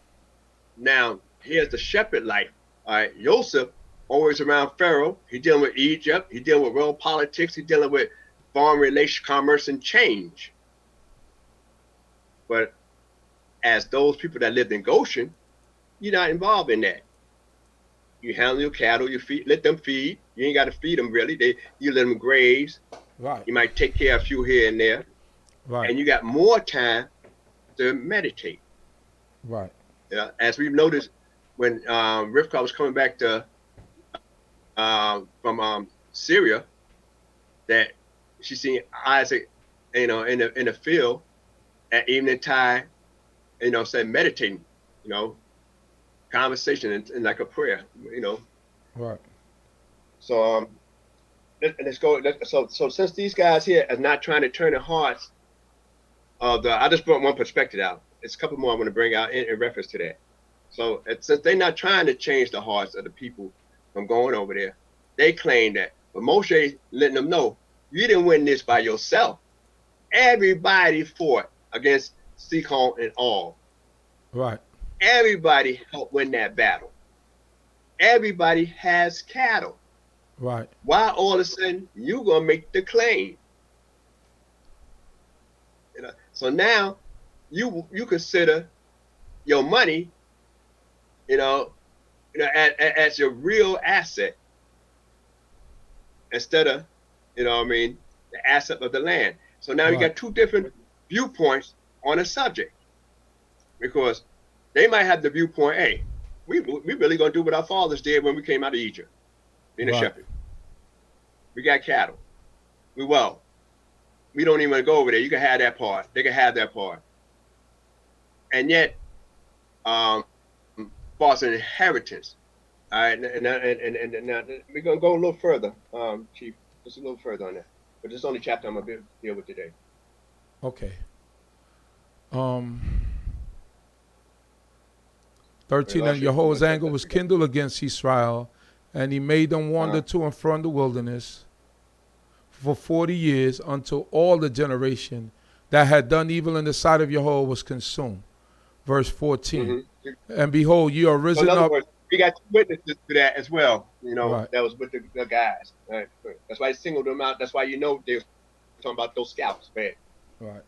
now here's the shepherd life. All right, Joseph always around Pharaoh. He's dealing with Egypt. He's dealing with world politics. He's dealing with foreign relations, commerce, and change. But as those people that lived in Goshen, you're not involved in that. You handle your cattle, let them feed. You ain't got to feed them really. You let them graze. Right. You might take care of a few here and there. Right. And you got more time to meditate. Right. As we've noticed when Rivka was coming back from Syria, that she seen Isaac, in the field at evening time, say meditating, conversation and like a prayer, Right. So let's go. So since these guys here are not trying to turn the hearts of I just brought one perspective out. There's a couple more I want to bring out in reference to that. So since they're not trying to change the hearts of the people from going over there, they claim that. But Moshe letting them know, you didn't win this by yourself. Everybody fought against Sihon and Og. Right. Everybody helped win that battle. Everybody has cattle. Right. Why all of a sudden you gonna make the claim? So now you consider your money, as your real asset instead of, the asset of the land. So now you got 2 different viewpoints on a subject, because they might have the viewpoint, hey, we really gonna do what our fathers did when we came out of Egypt, being a shepherd. We got cattle. We don't even go over there. You can have that part. They can have that part. And yet, far as an inheritance. All right, and now we're gonna go a little further, Chief, just a little further on that. But this is the only chapter I'm gonna deal with today. Okay. 13, and Yahweh's anger was kindled against Israel, and he made them wander to and from the wilderness for 40 years, until all the generation that had done evil in the sight of Yahweh was consumed. Verse 14. And behold, ye are risen so in other up. Words, we got 2 witnesses to that as well, Right. that was with the guys. Right? That's why I singled them out. That's why they were talking about those scouts, man. Right.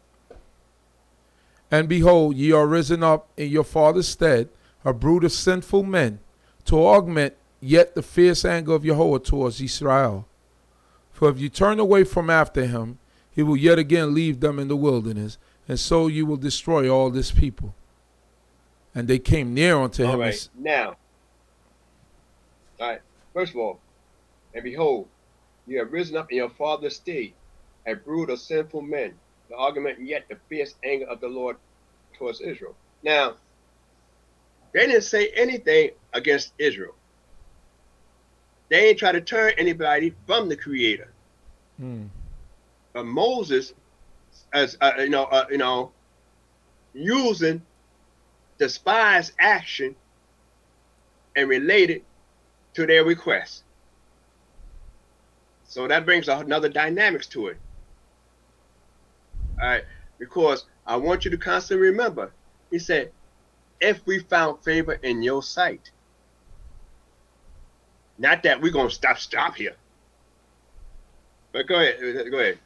And behold, ye are risen up in your father's stead, a brood of sinful men, to augment yet the fierce anger of Yahweh towards Israel. For if you turn away from after him, he will yet again leave them in the wilderness, and so you will destroy all this people. And they came near unto him. All right, now, all right, first of all, and behold, you have risen up in your father's stead, a brood of sinful men, the argument yet the fierce anger of the Lord towards Israel. Now, they didn't say anything against Israel. They ain't try to turn anybody from the Creator. But Moses, as using the spies' action and related to their request. So that brings another dynamics to it. All right, because I want you to constantly remember. He said, "If we found favor in your sight." Not that we're gonna stop here. But go ahead. Go ahead.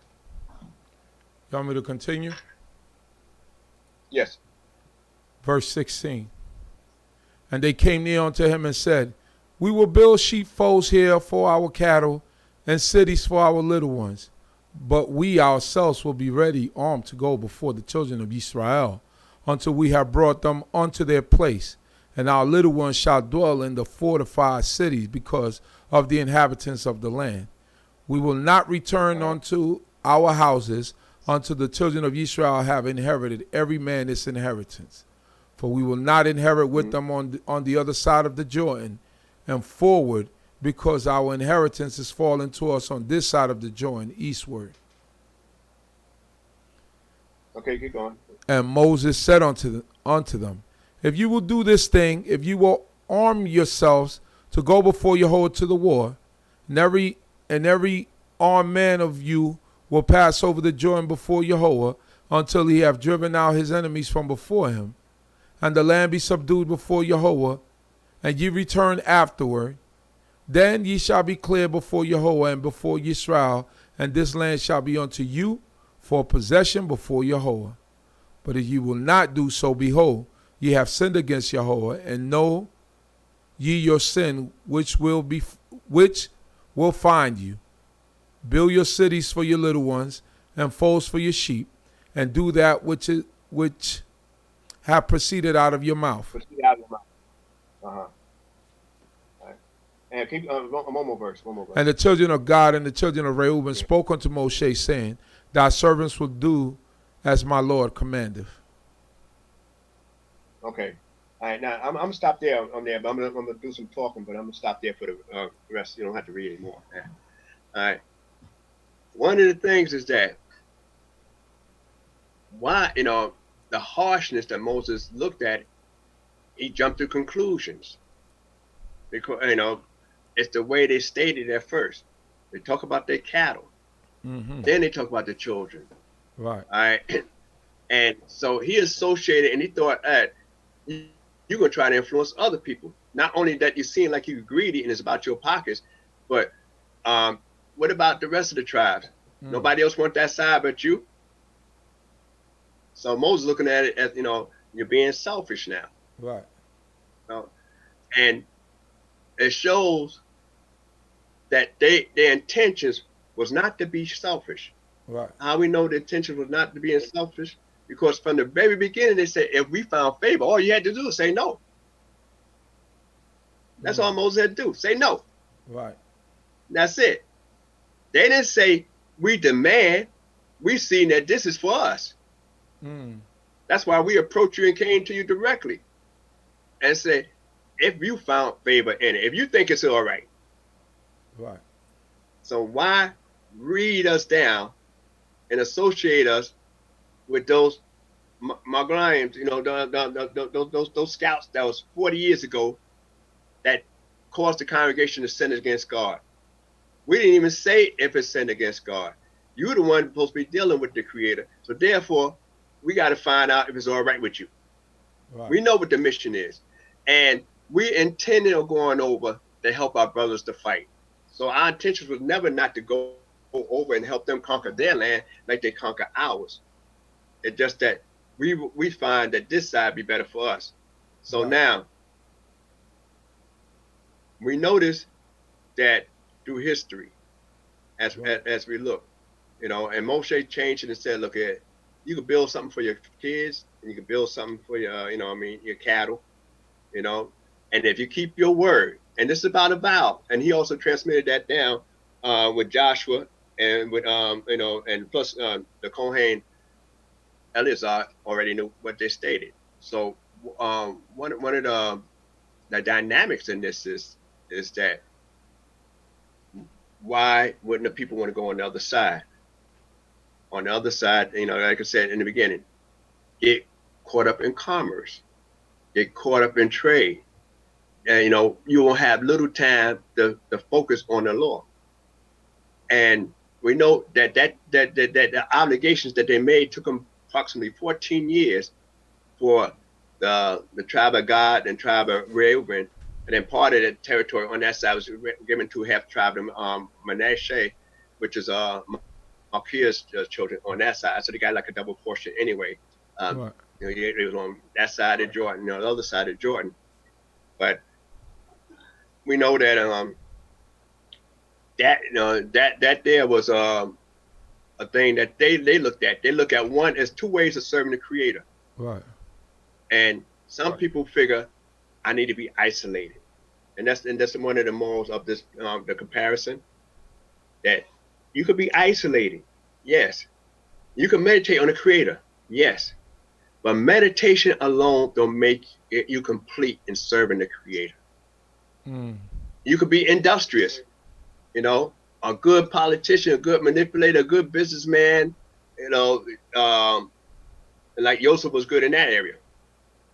You want me to continue? Yes. Verse 16. And they came near unto him and said, We will build sheepfolds here for our cattle and cities for our little ones. But we ourselves will be ready armed to go before the children of Yisrael until we have brought them unto their place. And our little ones shall dwell in the fortified cities because of the inhabitants of the land. We will not return unto our houses until the children of Israel have inherited every man his inheritance. For we will not inherit with them on the other side of the Jordan and forward, because our inheritance is fallen to us on this side of the Jordan, eastward. Okay, keep going. And Moses said unto them, If you will do this thing, if you will arm yourselves to go before Yehudah to the war, and every armed man of you will pass over the Jordan before Yehudah until he have driven out his enemies from before him, and the land be subdued before Yehudah, and ye return afterward, then ye shall be clear before Yehudah and before Yisrael, and this land shall be unto you for possession before Yehudah. But if ye will not do so, behold, ye have sinned against Yehudah, and know ye your sin which will find you. Build your cities for your little ones, and folds for your sheep, and do that which have proceeded out of your mouth. Proceed out of your mouth. Uh-huh. And keep one more verse. And the children of God and the children of Reuben spoke unto Moshe, saying, Thy servants will do as my Lord commandeth. Okay. All right. Now I'm gonna stop there on there, but I'm gonna do some talking, but I'm gonna stop there for the rest. You don't have to read anymore. Yeah. All right. One of the things is that why the harshness that Moses looked at, he jumped to conclusions because it's the way they stated at first. They talk about their cattle, then they talk about the children. Right. All right. And so he associated, and he thought that you're gonna try to influence other people. Not only that you seem like you're greedy and it's about your pockets, but what about the rest of the tribes? Nobody else wants that side but you. So Moses looking at it as you're being selfish now. Right. And it shows that their intentions was not to be selfish. Right. How we know the intention was not to be selfish? Because from the very beginning they said, if we found favor, all you had to do is say no. That's all Moses had to do. Say no. Right. That's it. They didn't say we demand. We seen that this is for us. That's why we approached you and came to you directly and said, if you found favor in it, if you think it's all right. Right. So why read us down and associate us with those Magalians, those scouts that was 40 years ago that caused the congregation to sin against God? We didn't even say if it's sin against God. You're the one supposed to be dealing with the Creator. So therefore, we got to find out if it's all right with you. Right. We know what the mission is. And we intended on going over to help our brothers to fight. So our intention was never not to go over and help them conquer their land like they conquer ours. It's just that we find that this side be better for us. So now we notice that through history, as we look, and Moshe changed it and said, look at, you can build something for your kids, and you can build something for your, your cattle, and if you keep your word, and this is about a vow, and he also transmitted that down with Joshua and with and plus the Kohen Eleazar already knew what they stated. So one of the dynamics in this is that why wouldn't the people want to go on the other side? On the other side, like I said in the beginning, get caught up in commerce, get caught up in trade. And, you will have little time to focus on the law. And we know that the obligations that they made took them approximately 14 years for the tribe of Gad and tribe of Reuben, and then part of the territory on that side was given to half the tribe of Manasseh, which is Malchia's children on that side. So they got like a double portion anyway. Right. You know, it was on that side of Jordan, you know, the other side of Jordan. But we know that that you know that there was a thing that they looked at. They look at one as two ways of serving the Creator. Right. And some people figure I need to be isolated, and that's one of the morals of this the comparison, that you could be isolated, yes. You can meditate on the Creator, yes. But meditation alone don't make you complete in serving the Creator. You could be industrious, you know, a good politician, a good manipulator, a good businessman, you know, like Joseph was good in that area,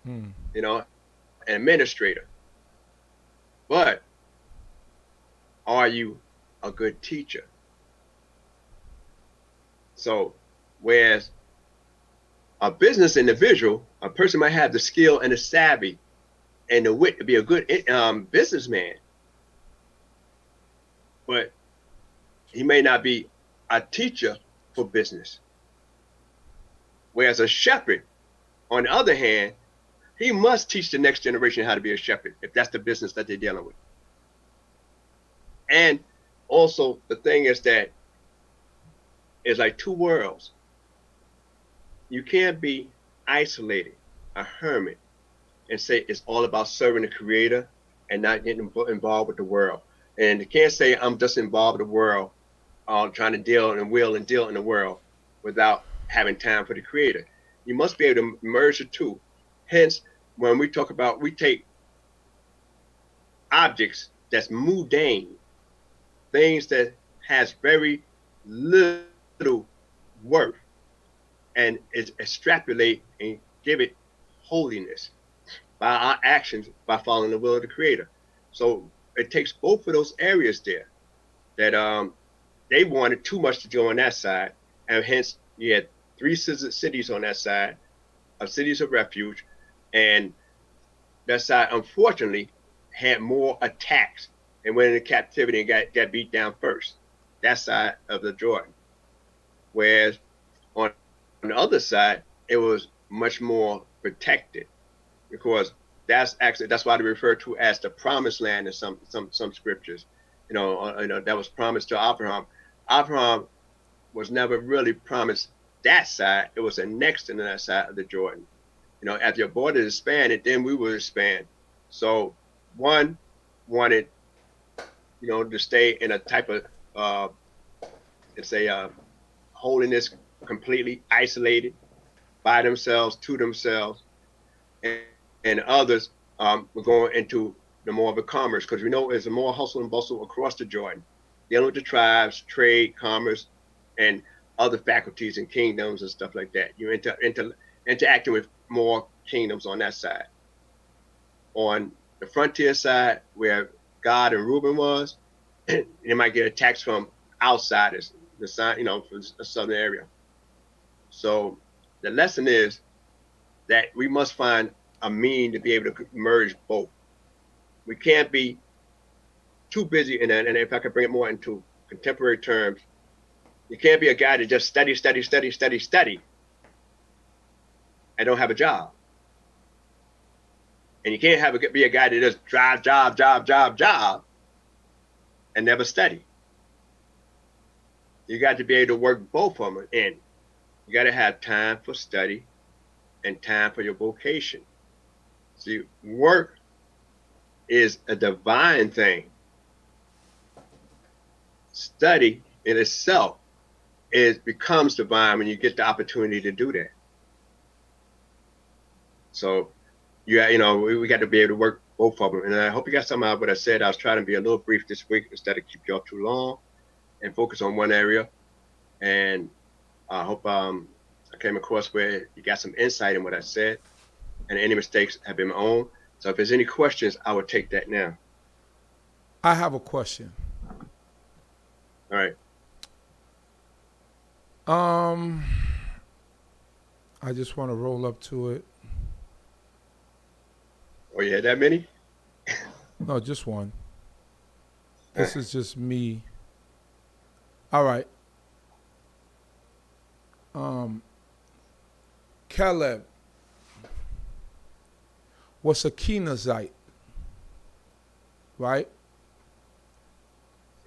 you know, an administrator. But are you a good teacher? So, whereas a business individual, a person might have the skill and the savvy and the wit to be a good businessman, but he may not be a teacher for business. Whereas a shepherd, on the other hand, he must teach the next generation how to be a shepherd if that's the business that they're dealing with. And also the thing is that it's like two worlds. You can't be isolated, a hermit, and say it's all about serving the Creator and not getting involved with the world. And you can't say I'm just involved with the world, trying to deal and will and deal in the world without having time for the Creator. You must be able to merge the two. Hence, when we talk about, we take objects that's mundane, things that has very little worth, and extrapolate and give it holiness by our actions, by following the will of the Creator. So it takes both of those areas there that they wanted too much to go on that side, and hence you had 3 cities on that side, cities of refuge, and that side unfortunately had more attacks and went into captivity and got beat down first. That side of the Jordan. Whereas on the other side, it was much more protected, because that's why they refer to as the promised land in some scriptures. You know, that was promised to Abraham. Abraham was never really promised that side. It was annexed into that side of the Jordan. You know, after your border expanded, then we will expand. So one wanted, you know, to stay in a type of it's a holiness, completely isolated by themselves, to themselves, and others were going into the more of a commerce, because we know there's a more hustle and bustle across the Jordan, dealing with the tribes, trade, commerce, and other faculties and kingdoms and stuff like that. You're interacting with more kingdoms on that side. On the frontier side, where Gad and Reuben was, they might get attacks from outsiders, you know, from the southern area. So the lesson is that we must find a mean to be able to merge both. We can't be too busy, and if I could bring it more into contemporary terms, you can't be a guy that just study, and don't have a job. And you can't be a guy that just job, and never study. You got to be able to work both of them in. You got to have time for study and time for your vocation. See, work is a divine thing. Study in itself becomes divine when you get the opportunity to do that. So, you know, we got to be able to work both of them. And I hope you got something out of what I said. I was trying to be a little brief this week instead of keep y'all too long, and focus on one area. And I hope I came across where you got some insight in what I said, and any mistakes have been my own. So if there's any questions, I would take that now. I have a question. All right. I just want to roll up to it. Oh, you had that many? No, just one. This is just me. All right. Caleb was a Kenizzite, right?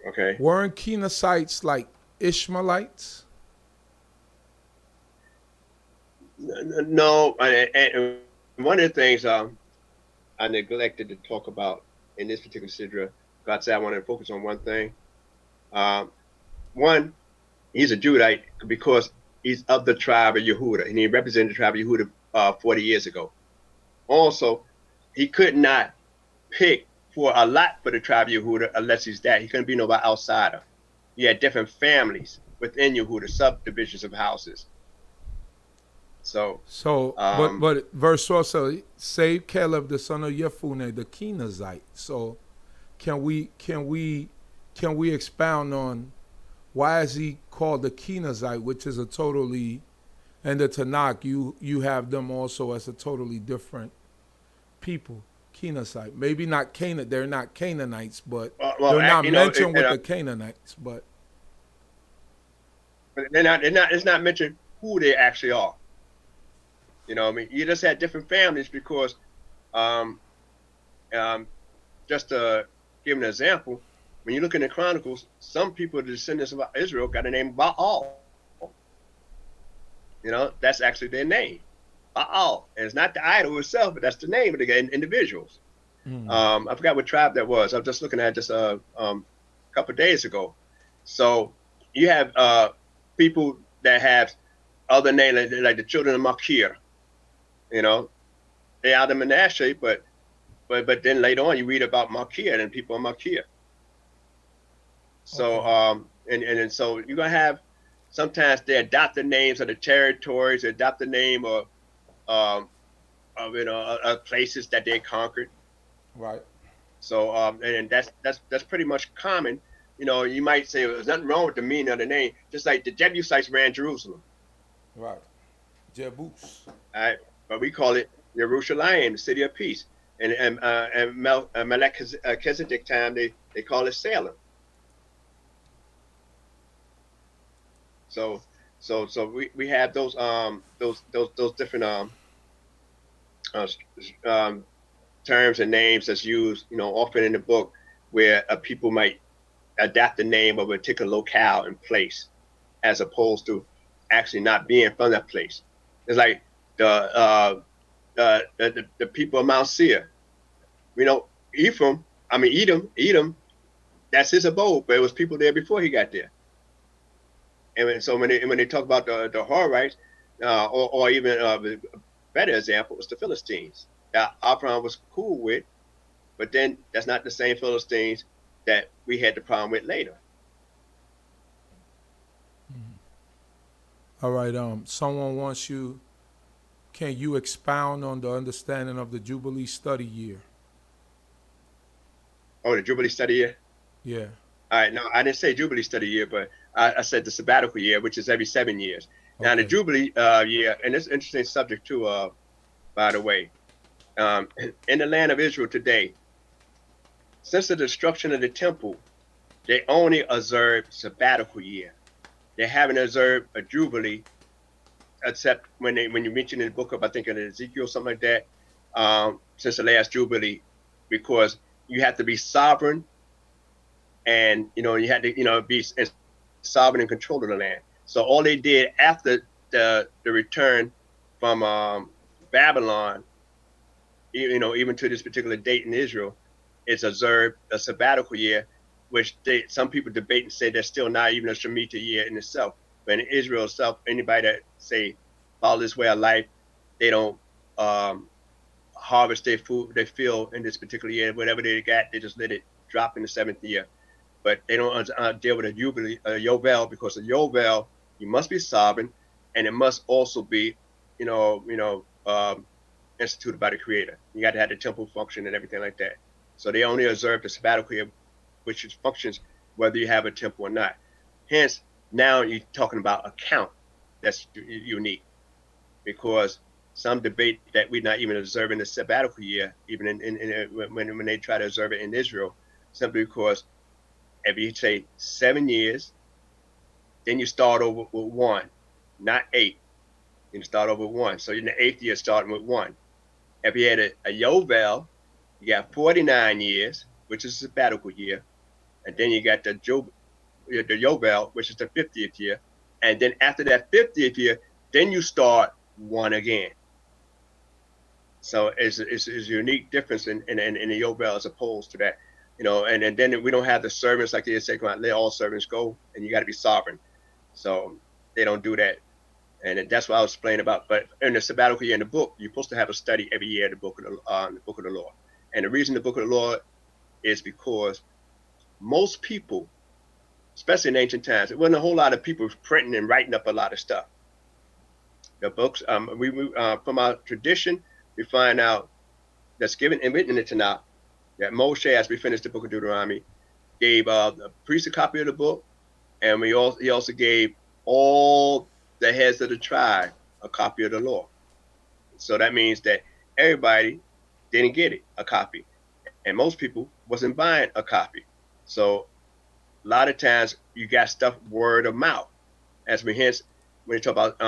Okay. Weren't Kenizzites like Ishmaelites? No, and one of the things I neglected to talk about in this particular sidra, God said I want to focus on one thing. One, he's a Judite because he's of the tribe of Yehudah, and he represented the tribe of Yehudah 40 years ago. Also, he could not pick for a lot for the tribe of Yehudah unless he's that. He couldn't be nobody outsider. He had different families within Yehudah, subdivisions of houses. So, but verse also save Caleb the son of Yefuneh the Kenizzite. So, can we expound on why is he called the Kenizzite, which is a totally, and the Tanakh you have them also as a totally different people. Kenizzite, maybe not Canaan. They're not Canaanites, but they're not mentioned with the Canaanites. But they're not. It's not mentioned who they actually are. You know, I mean, you just had different families because, just to give an example, when you look in the Chronicles, some people, the descendants of Israel, got a name Baal. You know, that's actually their name, Baal. And it's not the idol itself, but that's the name of the individuals. I forgot what tribe that was. I was just looking at just a couple of days ago. So you have people that have other names, like the children of Machir. You know, they are the Manasseh, but then later on you read about Machir and people of Machir. So okay. and so you're gonna have sometimes they adopt the names of the territories, they adopt the name of places that they conquered. Right. So and that's pretty much common. You know, you might say there's nothing wrong with the meaning of the name, just like the Jebusites ran Jerusalem. Right. Jebus. All right, but we call it Yerushalayim, the city of peace. And Melchizedek time they call it Salem. So we have those different terms and names that's used, you know, often in the book where people might adapt the name of a particular locale and place as opposed to actually not being from that place. It's like the people of Mount Seir. You know, Edom, that's his abode, but it was people there before he got there. And so when they talk about the Horites, or even a better example was the Philistines. That Abraham was cool with, but then that's not the same Philistines that we had the problem with later. All right. Someone wants you. Can you expound on the understanding of the Jubilee study year? Oh, the Jubilee study year? Yeah. All right. No, I didn't say Jubilee study year, but I said the sabbatical year, which is every 7 years. Okay. Now, the Jubilee year, and it's an interesting subject too, by the way. In the land of Israel today, since the destruction of the temple, they only observe sabbatical year. They haven't observed a Jubilee, except when you mention in the book of, I think, in Ezekiel, something like that, since the last Jubilee, because you have to be sovereign, and you had to be sovereign and control of the land. So all they did after the return from Babylon, even to this particular date in Israel, is observed a sabbatical year, which some people debate and say that's still not even a Shemitah year in itself. But in Israel itself, anybody that say follow this way of life, they don't harvest their food, they feel in this particular year. Whatever they got, they just let it drop in the 7th year. But they don't deal with a Jubilee, a Yovel, because a Yovel, you must be sovereign, and it must also be, instituted by the Creator. You got to have the temple function and everything like that. So they only observe the sabbatical year, which functions whether you have a temple or not. Hence, now you're talking about a count that's unique, because some debate that we're not even observing the sabbatical year, even when they try to observe it in Israel, simply because if you say 7 years, then you start over with 1, not 8. You start over with 1. So in the 8th year, starting with 1. If you had a Yovel, you got 49 years, which is a sabbatical year, and then you got the Yovel, which is the 50th year, and then after that 50th year, then you start 1 again. So it's a unique difference in the Yovel as opposed to that, and then we don't have the servants like they say, let all servants go, and you got to be sovereign. So they don't do that. And that's what I was explaining about. But in the sabbatical year in the book, you're supposed to have a study every year in the book of the law. And the reason the book of the law is because most people, especially in ancient times, it wasn't a whole lot of people printing and writing up a lot of stuff. The books, we from our tradition, we find out that's given and written in the Tanakh that Moshe, as we finished the book of Deuteronomy, gave the priest a copy of the book, and he also gave all the heads of the tribe a copy of the law. So that means that everybody didn't get a copy, and most people wasn't buying a copy. So a lot of times you got stuff word of mouth, as when they talk about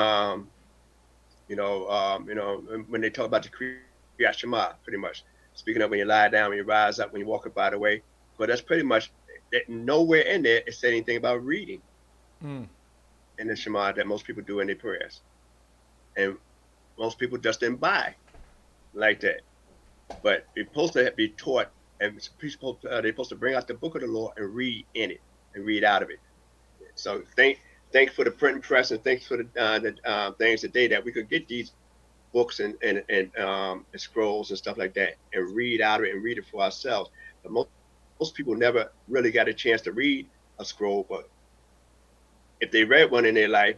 when they talk about the Kriyat Shema, pretty much speaking of when you lie down, when you rise up, when you walk up by the way. But that's pretty much that. Nowhere in there it said anything about reading in the Shema that most people do in their prayers, and most people just didn't buy like that. But they're supposed to be taught, and they're supposed to bring out the book of the law and read in it and read out of it. So thanks for the printing press, and thanks for the things today that we could get these books and scrolls and stuff like that and read out of it and read it for ourselves. But most people never really got a chance to read a scroll, but if they read one in their life,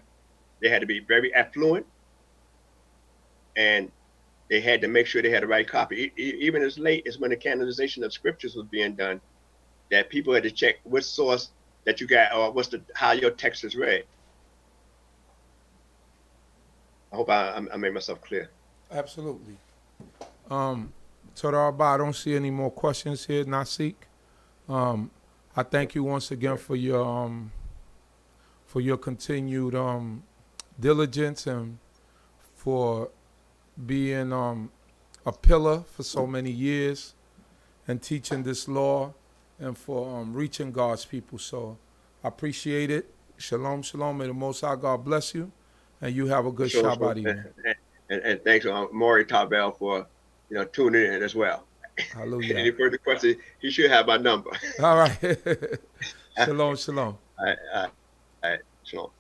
they had to be very affluent, and they had to make sure they had the right copy. Even as late as when the canonization of scriptures was being done, that people had to check which source that you got, or how your text is read. I hope I made myself clear. Absolutely. Torah, I don't see any more questions here, Nasik. I thank you once again for your continued diligence and for being a pillar for so many years and teaching this law and for reaching God's people. So I appreciate it. Shalom, shalom. May the Most High God bless you, and you have a good Shabbat evening. And thanks, Maury Tarbell, for tuning in as well. Hallelujah. Any further questions? He should have my number. All right. Shalom, shalom. All right. Shalom.